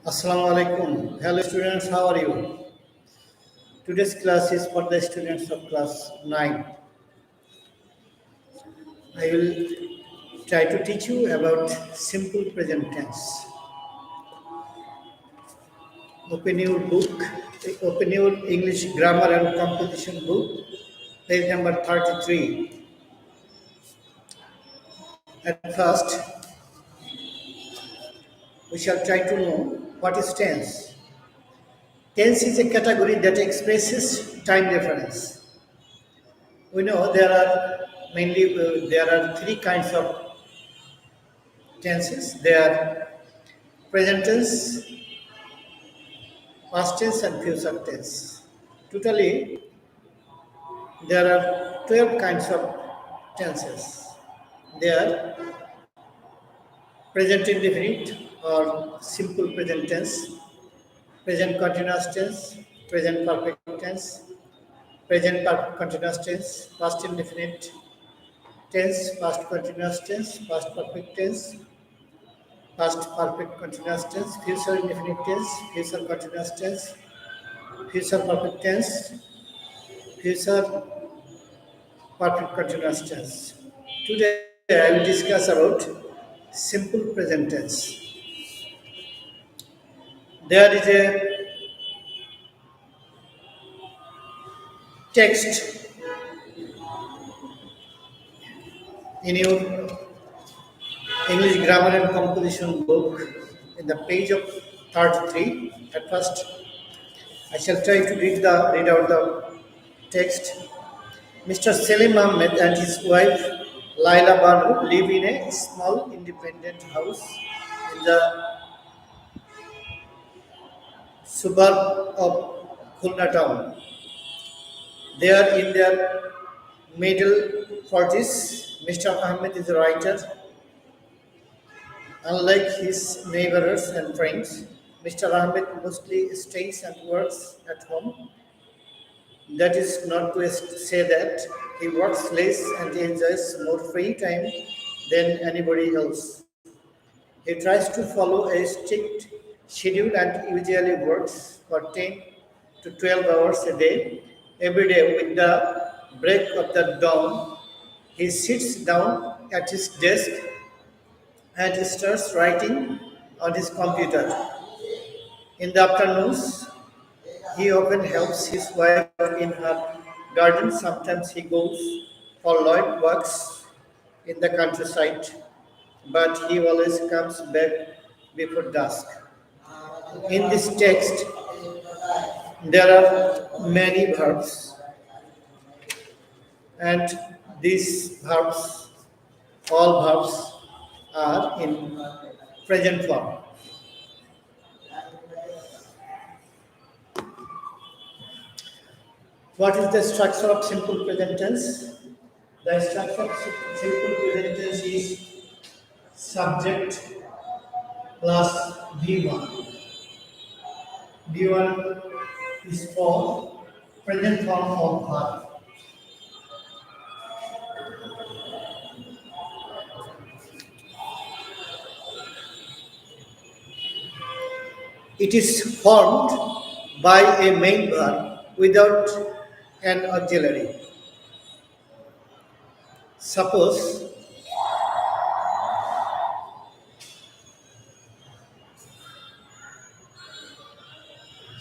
Assalamu alaikum. Hello students, how are you? Today's class is for the students of class 9. I will try to teach you about simple present tense. Open your book, open your English grammar and composition book, page number 33. At first, we shall try to know what is tense. Tense is a category that expresses time difference. We know there are three kinds of tenses. They are present tense, past tense, and future tense. Totally, there are 12 kinds of tenses. They are present indefinite or simple present tense, present continuous tense, present perfect tense, present perfect continuous tense, past indefinite tense, past continuous tense, past perfect tense, past perfect continuous tense, future indefinite tense, future continuous tense, future perfect tense, future perfect continuous tense. Today I will discuss about simple present tense. There is a text in your English grammar and composition book in the page of 33. At first, I shall try to read out the text. Mr. Selim Ahmed and his wife Laila Banu live in a small independent house in the suburb of Khulna town. They are in their middle 40s. Mr. Ahmed is a writer. Unlike his neighbors and friends, Mr. Ahmed mostly stays and works at home. That is not to say that he works less and enjoys more free time than anybody else. He tries to follow a strict schedule and usually works for 10 to 12 hours a day. Every day, with the break of the dawn, he sits down at his desk and starts writing on his computer. In the afternoons, he often helps his wife in her garden. Sometimes he goes for light walks in the countryside, but he always comes back before dusk. In this text, there are many verbs, and these verbs, all verbs, are in present form. What is the structure of simple present tense? The structure of simple present tense is subject plus V1. V1 is for present form of verb. It is formed by a main verb without an auxiliary. Suppose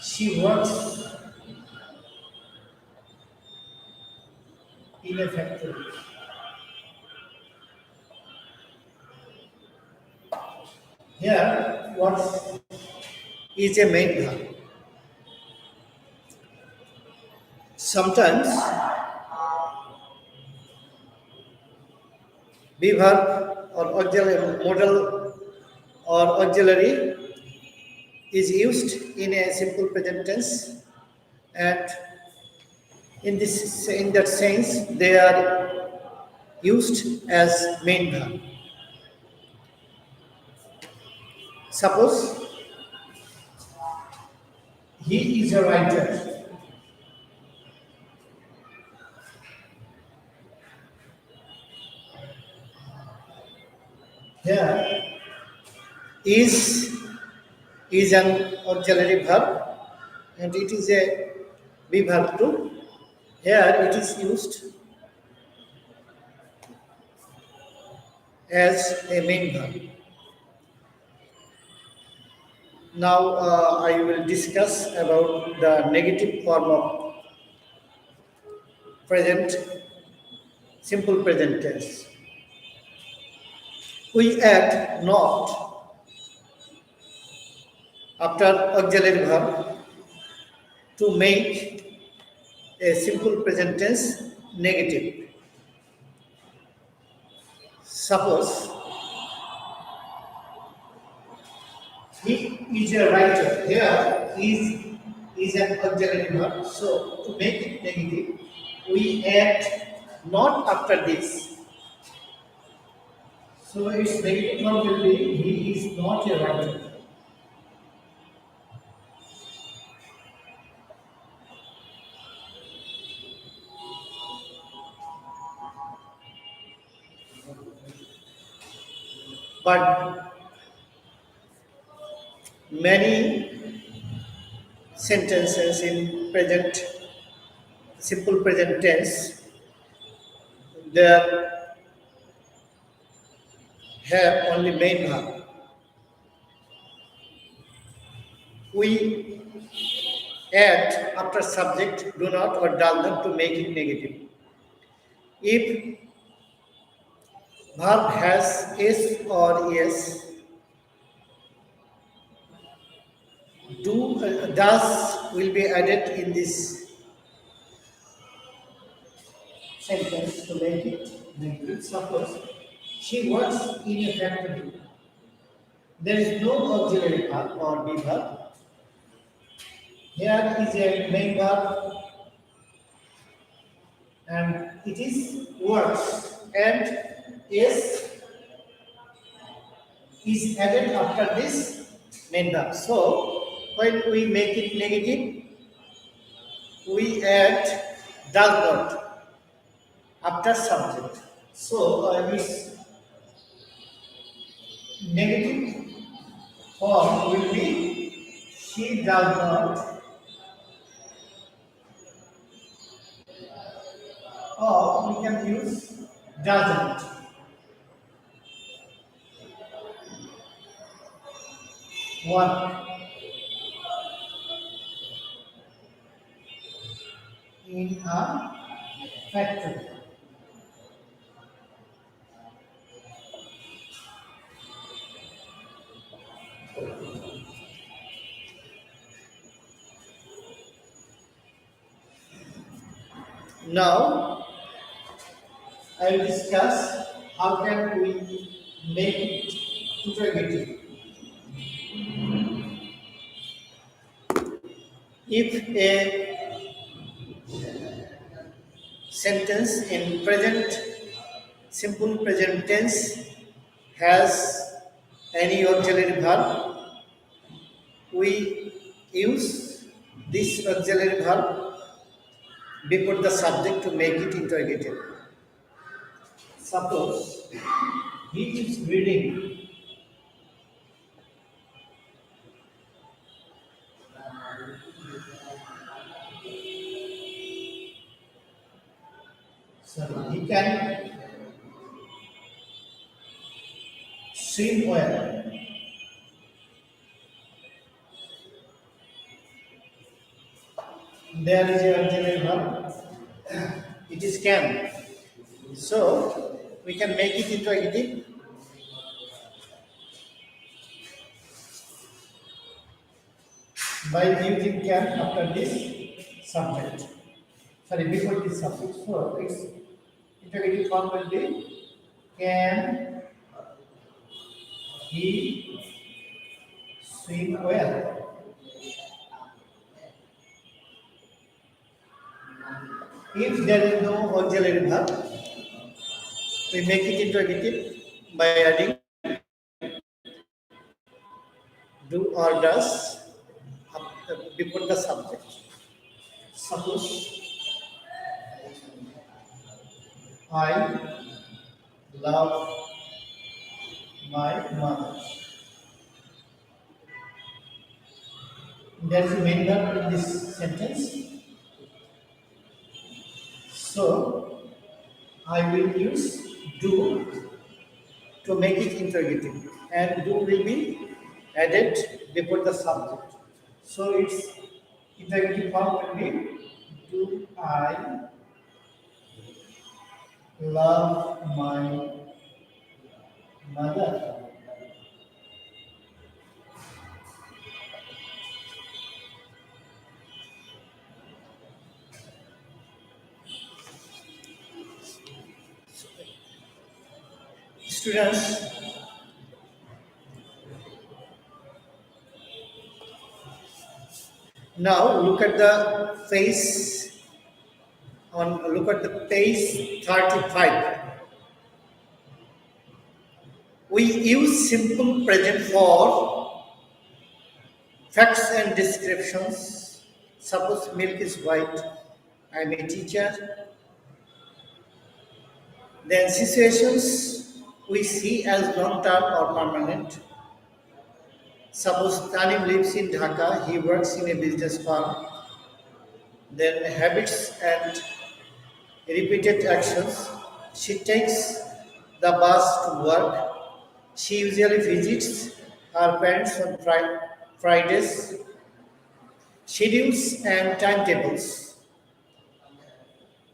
she works in a factory. Here, works is a main verb. Sometimes be verb or auxiliary modal or auxiliary is used in a simple present tense, and in that sense they are used as main verb. Suppose he is a writer. Here is is an auxiliary verb and it is a be verb too. Here it is used as a main verb. Now I will discuss about the negative form of present, simple present tense. We add not after auxiliary verb to make a simple present tense negative. Suppose he is a writer. Here is an auxiliary verb. So to make it negative, we add not after this. So its negative form will be he is not a writer. But many sentences in present simple present tense they have only main verb. We add after subject do not or does not to make it negative. If verb has s or s, does will be added in this sentence to make it negative. Suppose she works in a factory. There is no auxiliary verb or be verb. Here is a main verb and it is works and s is added after this main verb. So when we make it negative, we add does not after subject. So its negative form will be she does not, or we can use doesn't. Work in a factory. Now I will discuss how can we make it interrogative. If a sentence in present simple present tense has any auxiliary verb, we use this auxiliary verb before the subject to make it interrogative. Suppose he is reading. So he can swim well. There is a auxiliary verb. It is can. So we can make it interrogative by using can after this subject. Sorry, before this subject. So its interrogative form will be can he swim well? If there is no auxiliary verb, we make it interrogative by adding do or does before the subject. Suppose I love my mother. There is a main verb in this sentence. So I will use do to make it interrogative, and do will be added before the subject. So its interrogative form will be, do I love my mother? Students, now look at the page 35. We use simple present for facts and descriptions. Suppose milk is white. I am a teacher. Then situations we see as long term or permanent. Suppose Tanim lives in Dhaka, he works in a business firm. Then habits and repeated actions. She takes the bus to work. She usually visits her parents on Fridays. Schedules and timetables.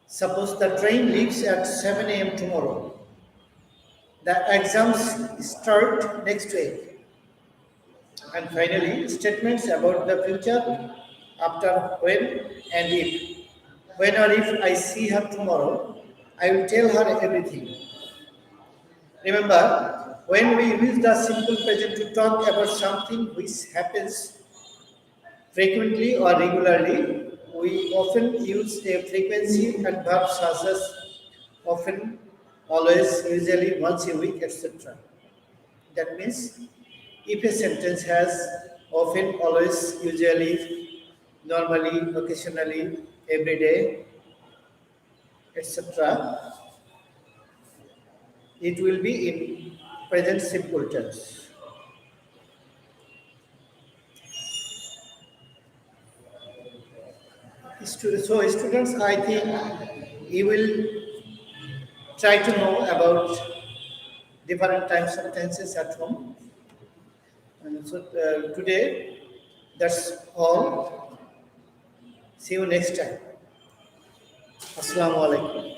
Suppose the train leaves at 7 a.m. tomorrow. The exams start next week. And finally, statements about the future after when and if. When or if I see her tomorrow, I will tell her everything. Remember, when we use the simple present to talk about something which happens frequently or regularly, we often use a frequency and verbs such as often, always, usually, once a week, etc. That means if a sentence has often, always, usually, normally, occasionally, every day, etc., it will be in present simple tense. So, students, I think you will try to know about different types of tenses at home. And so, today, that's all. See you next time. Assalamu alaikum.